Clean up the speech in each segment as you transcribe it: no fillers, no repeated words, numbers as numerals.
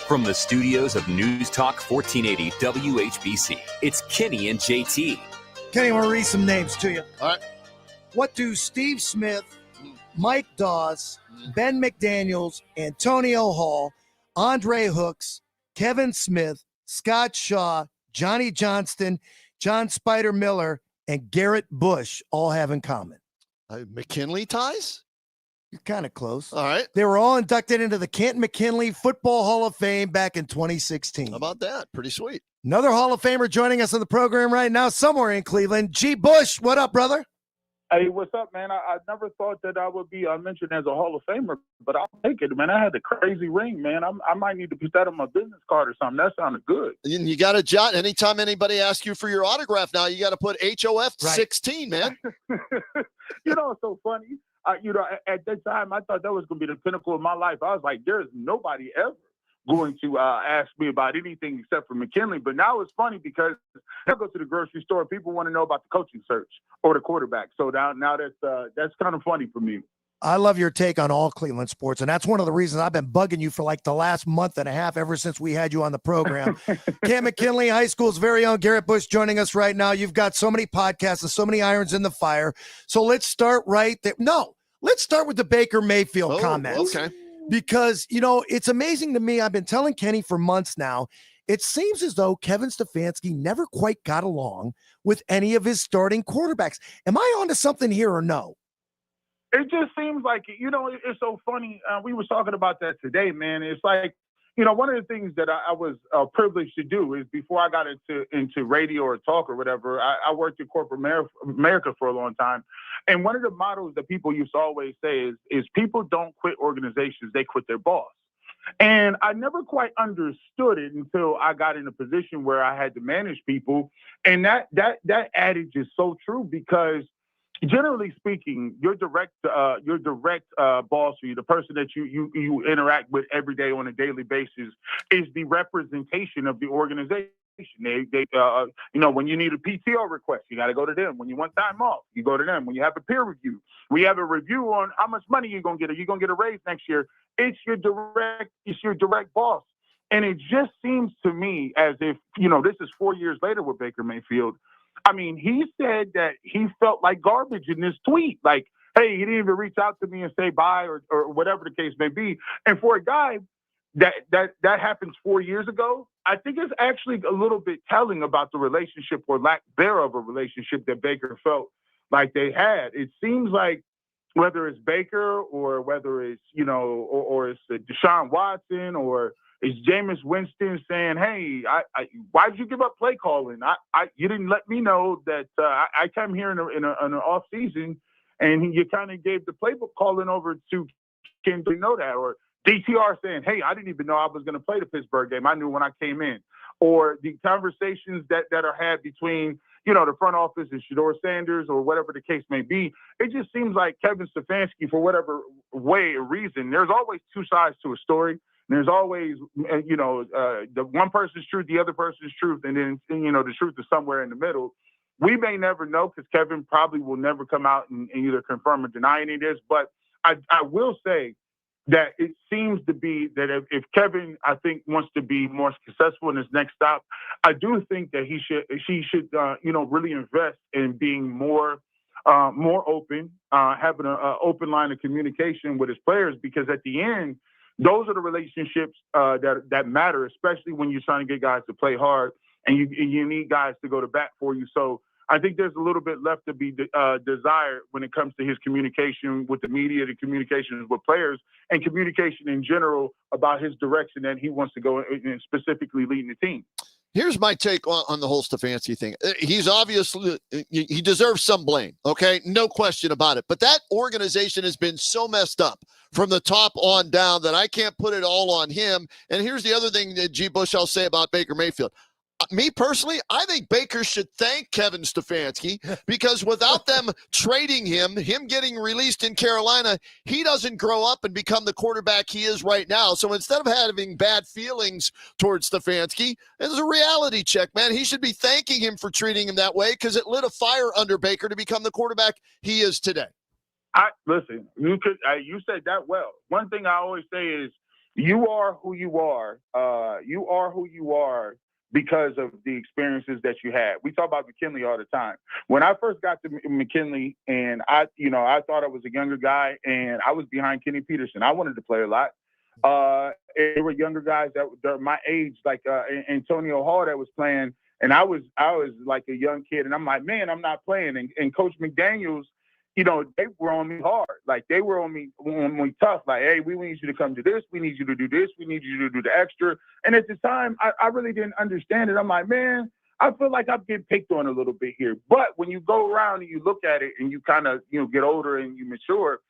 From the studios of News Talk 1480 WHBC, it's Kenny and JT. Kenny, I want to read some names to you. All right. What do Steve Smith, Mike Dawes, Ben McDaniels, Antonio Hall, Andre Hooks, Kevin Smith, Scott Shaw, Johnny Johnston, John Spider Miller, and Garrett Bush all have in common? McKinley ties? You're kind of close. All right. They were all inducted into the Canton-McKinley Football Hall of Fame back in 2016. How about that? Pretty sweet. Another Hall of Famer joining us on the program right now, somewhere in Cleveland. G. Bush, what up, brother? Hey, what's up, man? I never thought that I would be mentioned as a Hall of Famer, but I'll take it, man. I had a crazy ring, man. I might need to put that on my business card or something. That sounded good. And you got to jot anytime anybody asks you for your autograph now, you got to put HOF 16, man. It's so funny. At that time, I thought that was going to be the pinnacle of my life. I was like, there's nobody ever going to ask me about anything except for McKinley. But now it's funny because I go to the grocery store, people want to know about the coaching search or the quarterback. So now that's kind of funny for me. I love your take on all Cleveland sports, and that's one of the reasons I've been bugging you for like the last month and a half ever since we had you on the program. Canton-McKinley High School's very own Garrett Bush joining us right now. You've got so many podcasts and so many irons in the fire. So let's start right there. No, let's start with the Baker Mayfield comments. Okay. Because, it's amazing to me. I've been telling Kenny for months now, it seems as though Kevin Stefanski never quite got along with any of his starting quarterbacks. Am I onto something here or no? It just seems like, it's so funny. We were talking about that today, man. It's like, one of the things that I was privileged to do is before I got into radio or talk or whatever, I worked in corporate America for a long time. And one of the mottos that people used to always say is people don't quit organizations, they quit their boss. And I never quite understood it until I got in a position where I had to manage people. And that adage is so true because generally speaking, your direct boss or the person that you interact with every day on a daily basis is the representation of the organization. They when you need a PTO request, you got to go to them. When you want time off, you go to them. When you have a peer review, we have a review on how much money you're gonna get. Are you gonna get a raise next year? It's your direct boss. And it just seems to me as if this is 4 years later with Baker Mayfield. I mean, he said that he felt like garbage in this tweet. Like, hey, he didn't even reach out to me and say bye or whatever the case may be. And for a guy that happens 4 years ago, I think it's actually a little bit telling about the relationship or lack thereof a relationship that Baker felt like they had. It seems like whether it's Baker or whether it's, or it's Deshaun Watson or it's Jameis Winston saying, hey, why did you give up play calling? You didn't let me know that I came here in an off season and you kind of gave the playbook calling over to Ken to know that. Or DTR saying, hey, I didn't even know I was going to play the Pittsburgh game. I knew when I came in. Or the conversations that are had between, the front office and Shedeur Sanders or whatever the case may be. It just seems like Kevin Stefanski, for whatever way or reason, there's always two sides to a story. There's always, the one person's truth, the other person's truth, and then, the truth is somewhere in the middle. We may never know because Kevin probably will never come out and either confirm or deny any of this. But I will say that it seems to be that if Kevin, I think, wants to be more successful in his next stop, I do think that he should really invest in being more open, having an open line of communication with his players, because at the end, those are the relationships that matter, especially when you're trying to get guys to play hard and you need guys to go to bat for you. So I think there's a little bit left to be desired when it comes to his communication with the media, the communications with players, and communication in general about his direction that he wants to go in, specifically leading the team. Here's my take on the whole Stefanski thing. He's obviously, he deserves some blame, okay? No question about it. But that organization has been so messed up from the top on down that I can't put it all on him. And here's the other thing that G. Bush I'll say about Baker Mayfield. Me personally, I think Baker should thank Kevin Stefanski because without them trading him getting released in Carolina, he doesn't grow up and become the quarterback he is right now. So instead of having bad feelings towards Stefanski, it's a reality check, man. He should be thanking him for treating him that way because it lit a fire under Baker to become the quarterback he is today. Listen, you said that well. One thing I always say is, You are who you are. You are who you are because of the experiences that you had. We talk about McKinley all the time. When I first got to McKinley, and I thought I was a younger guy, and I was behind Kenny Peterson. I wanted to play a lot. There were younger guys that were my age, like Antonio Hall, that was playing, and I was like a young kid, and I'm like, man, I'm not playing. And Coach McDaniels, they were on me hard. Like, they were on me tough. Like, hey, we need you to come do this. We need you to do this. We need you to do the extra. And at the time, I really didn't understand it. I'm like, man, I feel like I'm getting picked on a little bit here. But when you go around and you look at it and you kind of, get older and you mature,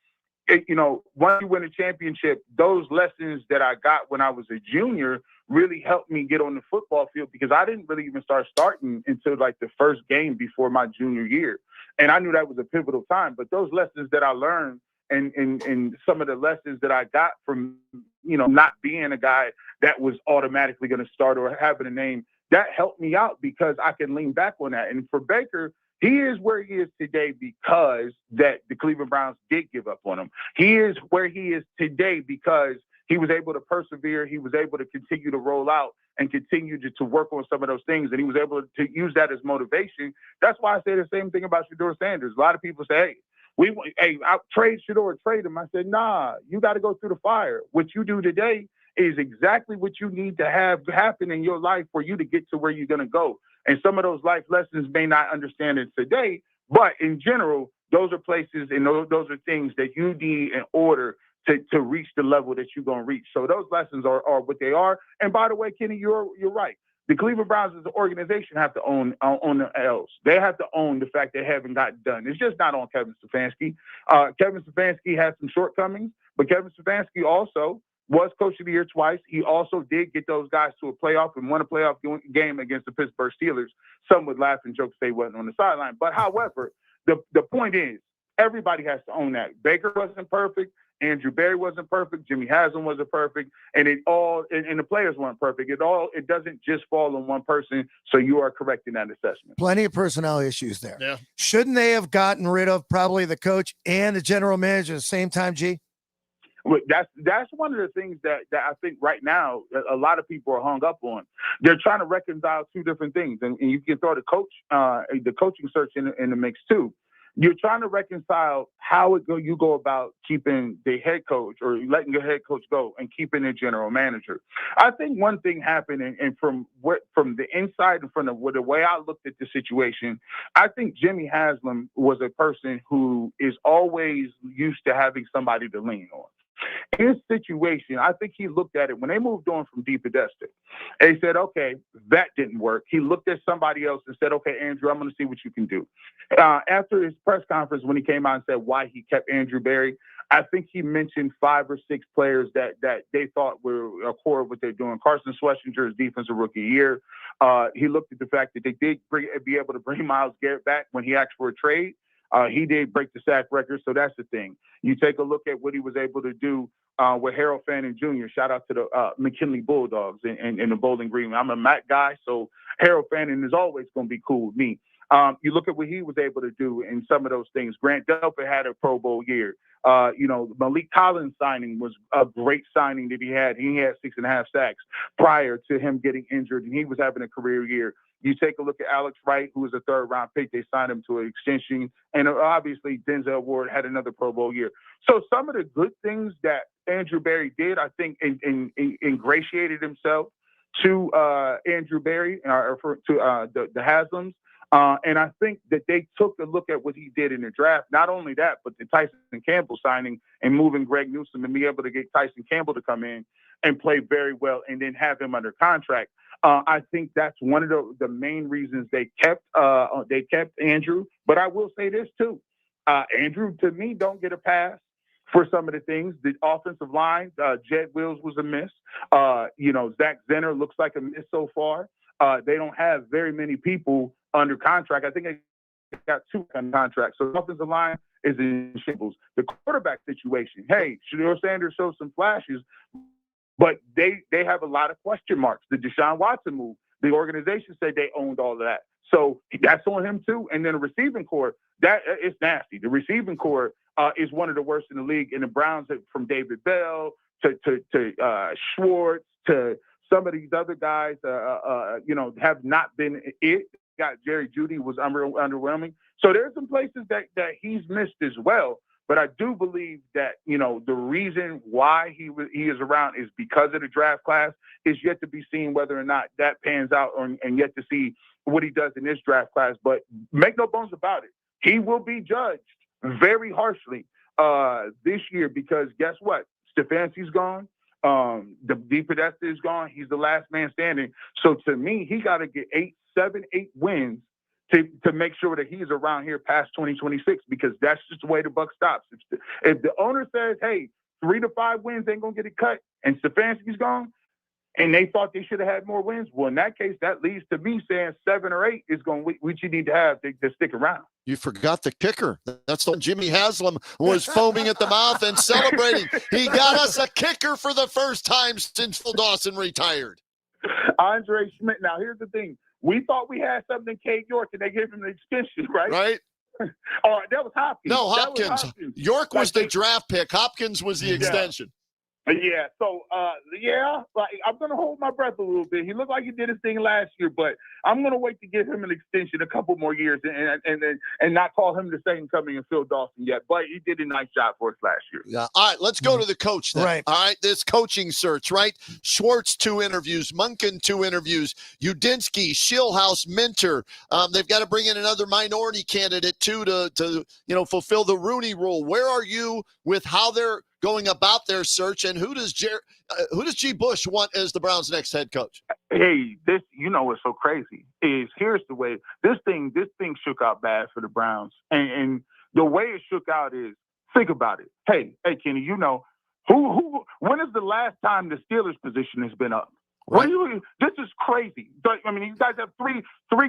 once you win a championship, those lessons that I got when I was a junior really helped me get on the football field, because I didn't really even start starting until like the first game before my junior year. And I knew that was a pivotal time. But those lessons that I learned and some of the lessons that I got from, not being a guy that was automatically going to start or having a name, that helped me out because I can lean back on that. And for Baker, he is where he is today because that the Cleveland Browns did give up on him. He is where he is today because he was able to persevere. He was able to continue to roll out and continue to work on some of those things. And he was able to use that as motivation. That's why I say the same thing about Shedeur Sanders. A lot of people say, I'll trade Shedeur, trade him. I said, nah, you got to go through the fire. What you do today is exactly what you need to have happen in your life for you to get to where you're going to go. And some of those life lessons may not understand it today, but in general, those are places and those are things that you need in order to reach the level that you're going to reach. So those lessons are what they are. And by the way, Kenny, you're right. The Cleveland Browns as an organization have to own the L's. They have to own the fact they haven't gotten done. It's just not on Kevin Stefanski. Kevin Stefanski has some shortcomings, but Kevin Stefanski also was Coach of the Year twice. He also did get those guys to a playoff and won a playoff game against the Pittsburgh Steelers. Some would laugh and joke if they wasn't on the sideline. But however, the point is, everybody has to own that. Baker wasn't perfect. Andrew Berry wasn't perfect. Jimmy Haslam wasn't perfect. And and the players weren't perfect. It doesn't just fall on one person. So you are correct in that assessment. Plenty of personnel issues there. Yeah. Shouldn't they have gotten rid of probably the coach and the general manager at the same time, G? That's one of the things that I think right now a lot of people are hung up on. They're trying to reconcile two different things, and you can throw the coaching search in the mix too. You're trying to reconcile how you go about keeping the head coach or letting your head coach go and keeping the general manager. I think one thing happened, and from the inside and from the way I looked at the situation, I think Jimmy Haslam was a person who is always used to having somebody to lean on. His situation, I think he looked at it when they moved on from Deep Podesta. He said, okay, that didn't work. He looked at somebody else and said, okay, Andrew, I'm going to see what you can do. After his press conference, when he came out and said why he kept Andrew Berry, I think he mentioned 5 or 6 players that they thought were a core of what they're doing. Carson Schlesinger is defensive rookie of the year. He looked at the fact that they did be able to bring Myles Garrett back when he asked for a trade. He did break the sack record, so that's the thing. You take a look at what he was able to do with Harold Fannin Jr. Shout out to the McKinley Bulldogs in the Bowling Green. I'm a Mac guy, so Harold Fannin is always going to be cool with me. You look at what he was able to do in some of those things. Grant Delpit had a Pro Bowl year. Malik Collins signing was a great signing that he had. He had 6.5 sacks prior to him getting injured, and he was having a career year. You take a look at Alex Wright, who was a 3rd-round pick. They signed him to an extension. And obviously, Denzel Ward had another Pro Bowl year. So some of the good things that Andrew Berry did, I think, ingratiated himself to Andrew Berry, to the Haslams. And I think that they took a look at what he did in the draft. Not only that, but the Tyson Campbell signing and moving Greg Newsome and be able to get Tyson Campbell to come in and play very well and then have him under contract. I think that's one of the main reasons they kept Andrew. But I will say this too. Andrew, to me, don't get a pass for some of the things. The offensive line, Jed Wills was a miss. Zach Zenner looks like a miss so far. They don't have very many people under contract. I think they got 2 under contract. So the offensive line is in shambles. The quarterback situation, hey, Shedeur Sanders showed some flashes, but they have a lot of question marks. The Deshaun Watson move, the organization said they owned all of that. So that's on him too. And then the receiving core, that is nasty. The receiving core is one of the worst in the league. And the Browns, from David Bell Schwartz, to some of these other guys, have not been it. Got Jerry Jeudy was underwhelming. So there's some places that he's missed as well. But I do believe that, the reason why he is around is because of the draft class. Is yet to be seen whether or not that pans out, and yet to see what he does in this draft class. But make no bones about it, he will be judged very harshly this year, because guess what? Stefanski's gone. The Podesta is gone. He's the last man standing. So to me, he got to get 7, 8 wins to make sure that he's around here past 2026, because that's just the way the buck stops. If the owner says, hey, 3 to 5 wins ain't going to get it cut, and Stefanski's gone, and they thought they should have had more wins, well, in that case, that leads to me saying 7 or 8 is going what you need to have to stick around. You forgot the kicker. That's when Jimmy Haslam was foaming at the mouth and celebrating. He got us a kicker for the first time since Phil Dawson retired. Andre Schmidt. Now, here's the thing. We thought we had something in Cade York, and they gave him an extension, right? Right. All right, that was Hopkins. No, Hopkins. York was the draft pick. Hopkins was the extension. Yeah. So, I'm going to hold my breath a little bit. He looked like he did his thing last year, but I'm going to wait to give him an extension a couple more years and not call him the second coming of Phil Dawson yet. But he did a nice job for us last year. Yeah. All right, let's go to the coach then. Right. All right, this coaching search, right? Schwartz, 2 interviews. Munkin, 2 interviews. Udinski, Schillhouse, Minter. They've got to bring in another minority candidate, too, to fulfill the Rooney Rule. Where are you with how they're going about their search, and who does G. Bush want as the Browns' next head coach? Hey, this, what's so crazy is, here's the way this thing shook out bad for the Browns, and the way it shook out is, think about it. Hey, Kenny, who? When is the last time the Steelers' position has been up? Right. This is crazy. I mean, you guys have three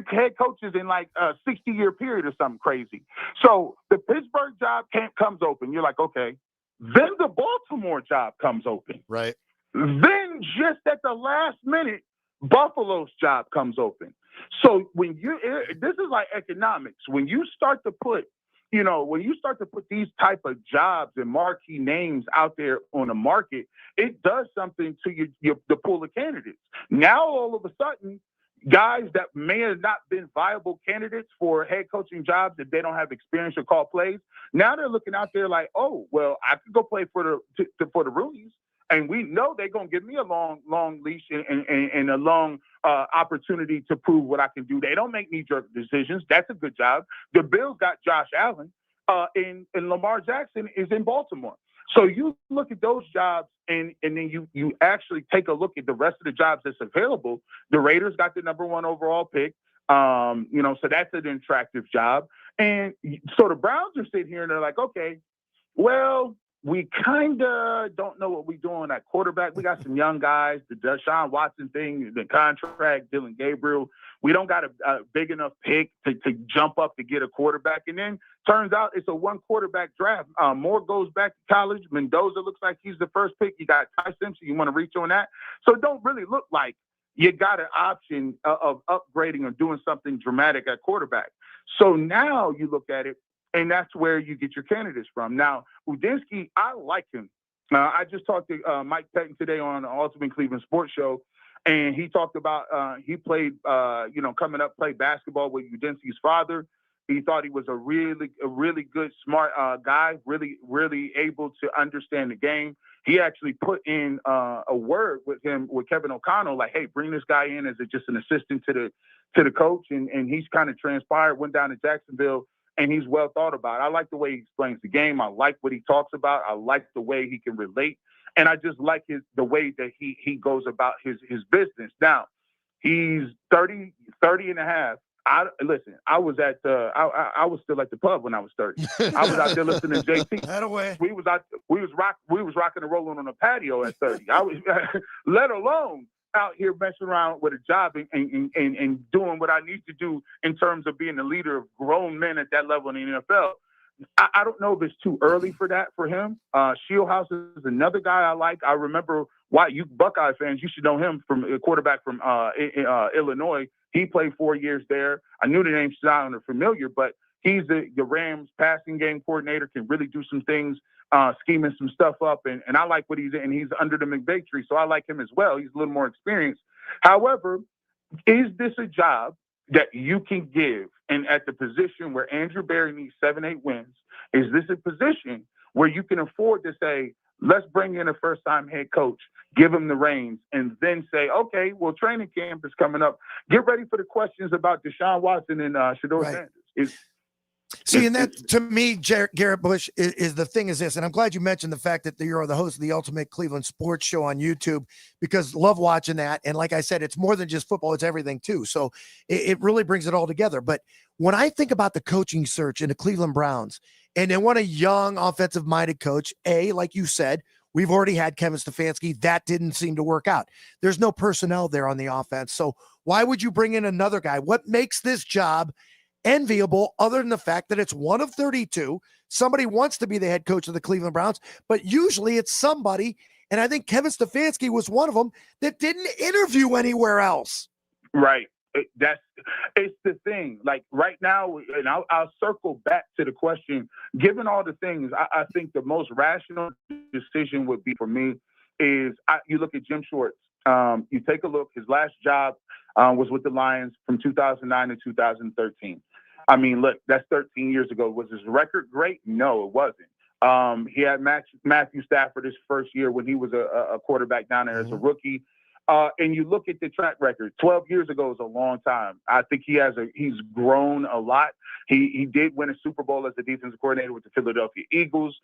head coaches in like a 60-year period or something crazy. So the Pittsburgh job comes open. You're like, okay. Then the Baltimore job comes open. Right. Then just at the last minute, Buffalo's job comes open. So this is like economics. When you start to put these type of jobs and marquee names out there on the market, it does something to the pool of candidates. Now, all of a sudden, guys that may have not been viable candidates for head coaching jobs, if they don't have experience or call plays, now they're looking out there like, oh, well, I could go play for the Roonies, and we know they're going to give me a long leash and a long opportunity to prove what I can do. They don't make knee-jerk decisions. That's a good job. The Bills got Josh Allen, and Lamar Jackson is in Baltimore. So you look at those jobs, and then you actually take a look at the rest of the jobs that's available. The Raiders got the number 1 overall pick, so that's an attractive job. And so the Browns are sitting here and they're like, okay, well, we kind of don't know what we're doing at quarterback. We got some young guys, the Deshaun Watson thing, the contract, Dylan Gabriel. We don't got a big enough pick to jump up to get a quarterback. And then turns out it's a 1 quarterback draft. Moore goes back to college. Mendoza looks like he's the first pick. You got Ty Simpson. You want to reach on that. So it don't really look like you got an option of upgrading or doing something dramatic at quarterback. So now you look at it, and that's where you get your candidates from. Now, Udinski, I like him. I just talked to Mike Pettin today on the Ultimate Cleveland Sports Show, and he talked about he played, coming up, played basketball with Udinski's father. He thought he was a really good, smart guy, really able to understand the game. He actually put in a word with Kevin O'Connell, like, hey, bring this guy in as just an assistant to the coach, and he's kind of transpired, went down to Jacksonville, and he's well thought about. I like the way he explains the game. I like what he talks about. I like the way he can relate. And I just like the way that he goes about his business. Now, he's 30 and a half. I was still at the pub when I was 30. I was out there listening to JT. That away. We was rocking and rolling on a patio at 30. I was let alone out here messing around with a job and doing what I need to do in terms of being a leader of grown men at that level in the NFL. I don't know if it's too early for that for him. Schillhouse is another guy I like. I remember why you Buckeye fans, you should know him from a quarterback from Illinois. He played 4 years there. I knew the name sounded familiar, but he's the Rams passing game coordinator, can really do some things scheming some stuff up. And I like what he's under the McVay tree, so I like him as well. He's a little more experienced. However, is this a job that you can give? And at the position where Andrew Berry needs 7-8 wins, is this a position where you can afford to say, let's bring in a first-time head coach, give him the reins, and then say, okay, well, training camp is coming up. Get ready for the questions about Deshaun Watson and Shedeur Sanders. See, and that to me, Garrett Bush, is the thing is this, and I'm glad you mentioned the fact that you're the host of the Ultimate Cleveland Sports Show on YouTube, because love watching that. And like I said, it's more than just football, it's everything too. So it really brings it all together. But when I think about the coaching search in the Cleveland Browns, and they want a young offensive-minded coach, like you said, we've already had Kevin Stefanski. That didn't seem to work out. There's no personnel there on the offense. So why would you bring in another guy? What makes this job enviable other than the fact that it's one of 32? Somebody wants to be the head coach of the Cleveland Browns, but usually it's somebody, and I think Kevin Stefanski was one of them, that didn't interview anywhere else. Right. It's the thing. Like right now, and I'll circle back to the question, given all the things, I think the most rational decision would be for me is you look at Jim Schwartz. You take a look, his last job was with the Lions from 2009 to 2013. I mean, look, that's 13 years ago. Was his record great? No, it wasn't. He had Matthew Stafford his first year when he was a quarterback down there as a rookie. And you look at the track record, 12 years ago is a long time. I think he's grown a lot. He did win a Super Bowl as a defensive coordinator with the Philadelphia Eagles.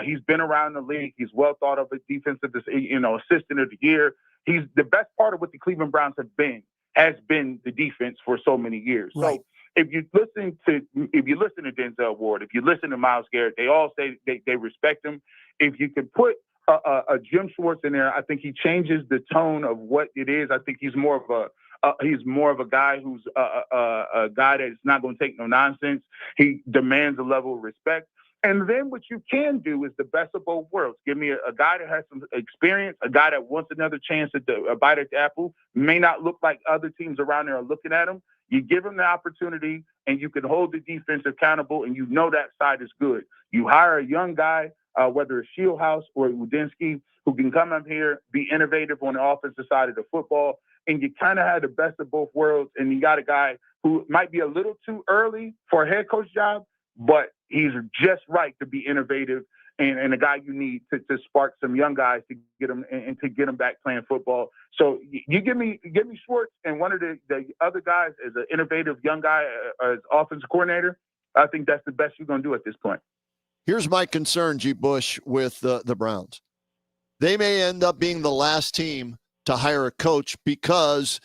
He's been around the league. He's well thought of as defensive, assistant of the year. He's the best part of what the Cleveland Browns has been the defense for so many years. Right. So if you listen to Denzel Ward, if you listen to Myles Garrett, they all say they respect him. If you could put a Jim Schwartz in there, I think he changes the tone of what it is. I think he's more of a guy who's a guy that's not going to take no nonsense. He demands a level of respect. And then what you can do is the best of both worlds. Give me a guy that has some experience, a guy that wants another chance at a bite at the apple, may not look like other teams around there are looking at him. You give him the opportunity, and you can hold the defense accountable, and you know that side is good. You hire a young guy, whether it's Shieldhouse or Udinski, who can come up here, be innovative on the offensive side of the football, and you kind of have the best of both worlds. And you got a guy who might be a little too early for a head coach job, but he's just right to be innovative and a guy you need to spark some young guys to get them and to get them back playing football. So you give me Schwartz and one of the other guys as an innovative young guy as offensive coordinator. I think that's the best you're going to do at this point. Here's my concern, G. Bush, with the Browns. They may end up being the last team to hire a coach because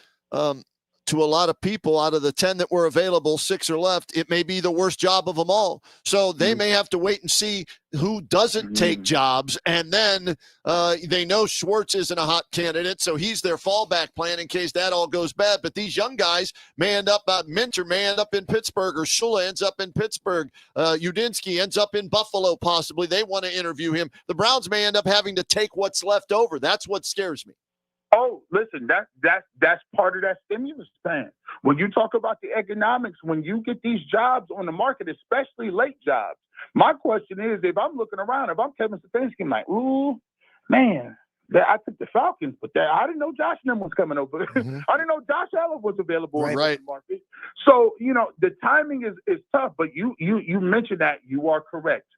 to a lot of people, out of the 10 that were available, 6 are left, it may be the worst job of them all. So they may have to wait and see who doesn't take jobs. And then they know Schwartz isn't a hot candidate, so he's their fallback plan in case that all goes bad. But these young guys may end up, Minter may end up in Pittsburgh, or Shula ends up in Pittsburgh. Udinski ends up in Buffalo, possibly. They want to interview him. The Browns may end up having to take what's left over. That's what scares me. Oh, listen, that's part of that stimulus plan. When you talk about the economics, when you get these jobs on the market, especially late jobs, my question is, if I'm looking around, if I'm Kevin Stefanski, I'm like, ooh, man, I took the Falcons, but I didn't know Josh Allen was coming over. I didn't know Josh Allen was available in the market. So, the timing is tough, but you mentioned that. You are correct.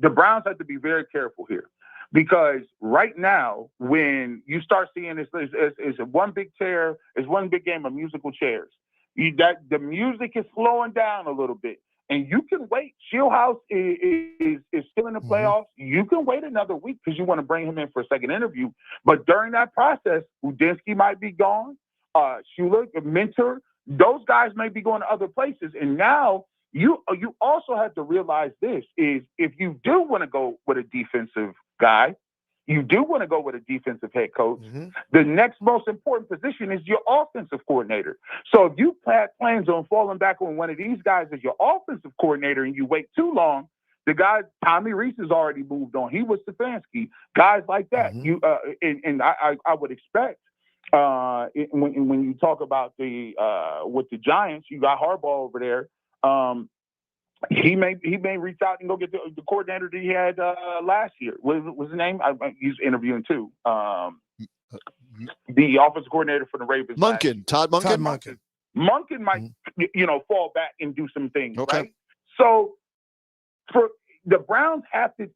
The Browns have to be very careful here. Because right now, when you start seeing this, it's one big chair, it's one big game of musical chairs. The music is slowing down a little bit, and you can wait. Shieldhouse is still in the playoffs. You can wait another week because you want to bring him in for a second interview. But during that process, Udinski might be gone. Shula, Minter, those guys may be going to other places. And now you also have to realize this is if you do want to go with a defensive guy, you do want to go with a defensive head coach, the next most important position is your offensive coordinator. So if you had plans on falling back on one of these guys as your offensive coordinator and you wait too long, the guy, Tommy Reese, has already moved on. He was Stefanski. Guys like that. I would expect when you talk about with the Giants, you got Harbaugh over there. he may reach out and go get the coordinator that he had last year. What was his name? He's interviewing too. The offensive coordinator for the Ravens. Munkin, Todd Munkin. Todd Munkin. Munkin might, fall back and do some things, Okay. right? So for the Browns have to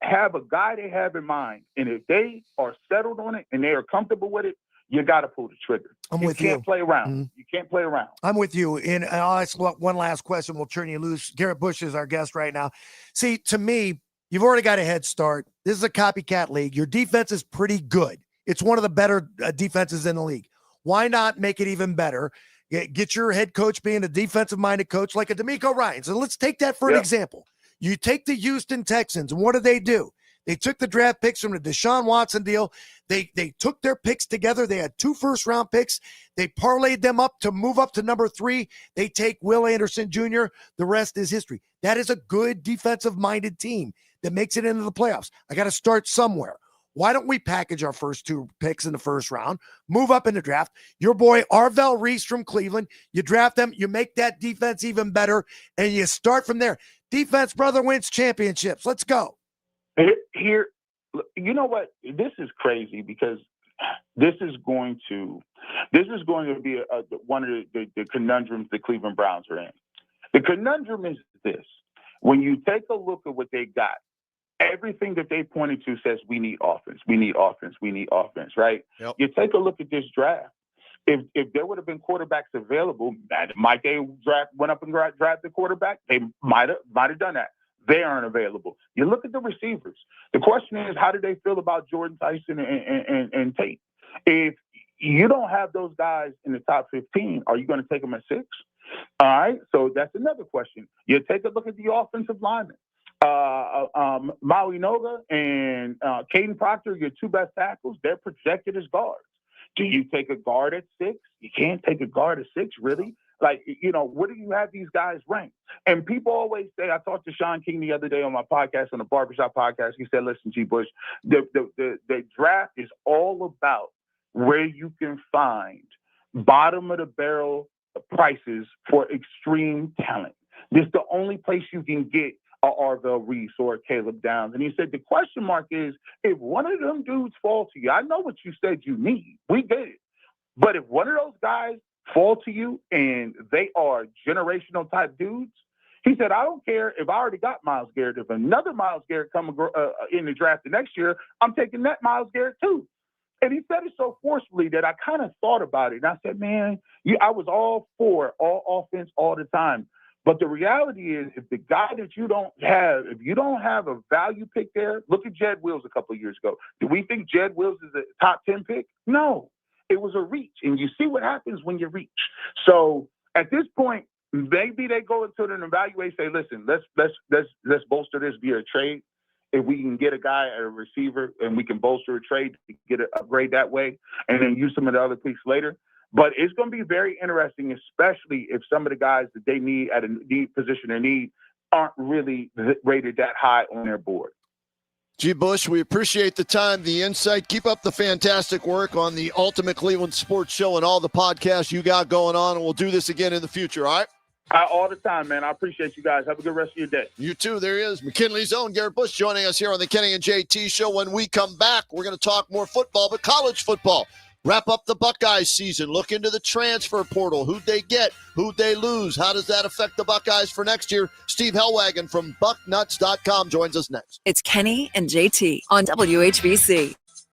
have a guy they have in mind, and if they are settled on it and they are comfortable with it, you got to pull the trigger. You can't play around. You can't play around. I'm with you. And I'll ask one last question. We'll turn you loose. Garrett Bush is our guest right now. See, to me, you've already got a head start. This is a copycat league. Your defense is pretty good. It's one of the better defenses in the league. Why not make it even better? Get your head coach being a defensive-minded coach like a D'Amico Ryans. And let's take that for an example. You take the Houston Texans, and what do? They took the draft picks from the Deshaun Watson deal. They took their picks together. They had 2 first-round picks. They parlayed them up to move up to number 3. They take Will Anderson Jr. The rest is history. That is a good defensive-minded team that makes it into the playoffs. I got to start somewhere. Why don't we package our first 2 picks in the first round, move up in the draft? Your boy Arvell Reese from Cleveland, you draft them, you make that defense even better, and you start from there. Defense, brother, wins championships. Let's go. Here, you know what? This is crazy because this is going to be one of the conundrums the Cleveland Browns are in. The conundrum is this: when you take a look at what they got, everything that they pointed to says we need offense, right? Yep. You take a look at this draft. If there would have been quarterbacks available, might they went up and drafted quarterback? They might have done that. They aren't available. You look at the receivers. The question is, how do they feel about Jordan Tyson and Tate? If you don't have those guys in the top 15, are you going to take them at 6? All right. So that's another question. You take a look at the offensive linemen. Maui Noga and Caden Proctor, your 2 best tackles, they're projected as guards. Do you take a guard at 6? You can't take a guard at 6, really? Like, where do you have these guys ranked? And people always say, I talked to Sean King the other day on my podcast, on the Barbershop podcast. He said, listen, G. Bush, the draft is all about where you can find bottom of the barrel prices for extreme talent. This is the only place you can get a Arvell Reese or a Caleb Downs. And he said, the question mark is, if one of them dudes fall to you, I know what you said you need. We get it. But if one of those guys fall to you and they are generational type dudes, he said, I don't care if I already got Myles Garrett. If another Myles Garrett come in the draft the next year, I'm taking that Myles Garrett too. And he said it so forcefully that I kind of thought about it. And I said, man, I was all for all offense all the time. But the reality is, if the guy that you don't have, if you don't have a value pick there, look at Jed Wills a couple of years ago. Do we think Jed Wills is a top 10 pick? No, it was a reach. And you see what happens when you reach. So at this point, maybe they go into an evaluation, say, listen, let's bolster this via a trade. If we can get a guy at a receiver and we can bolster a trade to get an upgrade that way and then use some of the other picks later. But it's going to be very interesting, especially if some of the guys that they need at a position of need aren't really rated that high on their board. G. Bush, we appreciate the time, the insight. Keep up the fantastic work on the Ultimate Cleveland Sports Show and all the podcasts you got going on, and we'll do this again in the future, all right? All the time, man. I appreciate you guys. Have a good rest of your day. You too. There he is. McKinley's own Garrett Bush joining us here on the Kenny and JT Show. When we come back, we're going to talk more football, but college football. Wrap up the Buckeyes season. Look into the transfer portal. Who'd they get? Who'd they lose? How does that affect the Buckeyes for next year? Steve Hellwagon from BuckNuts.com joins us next. It's Kenny and JT on WHBC.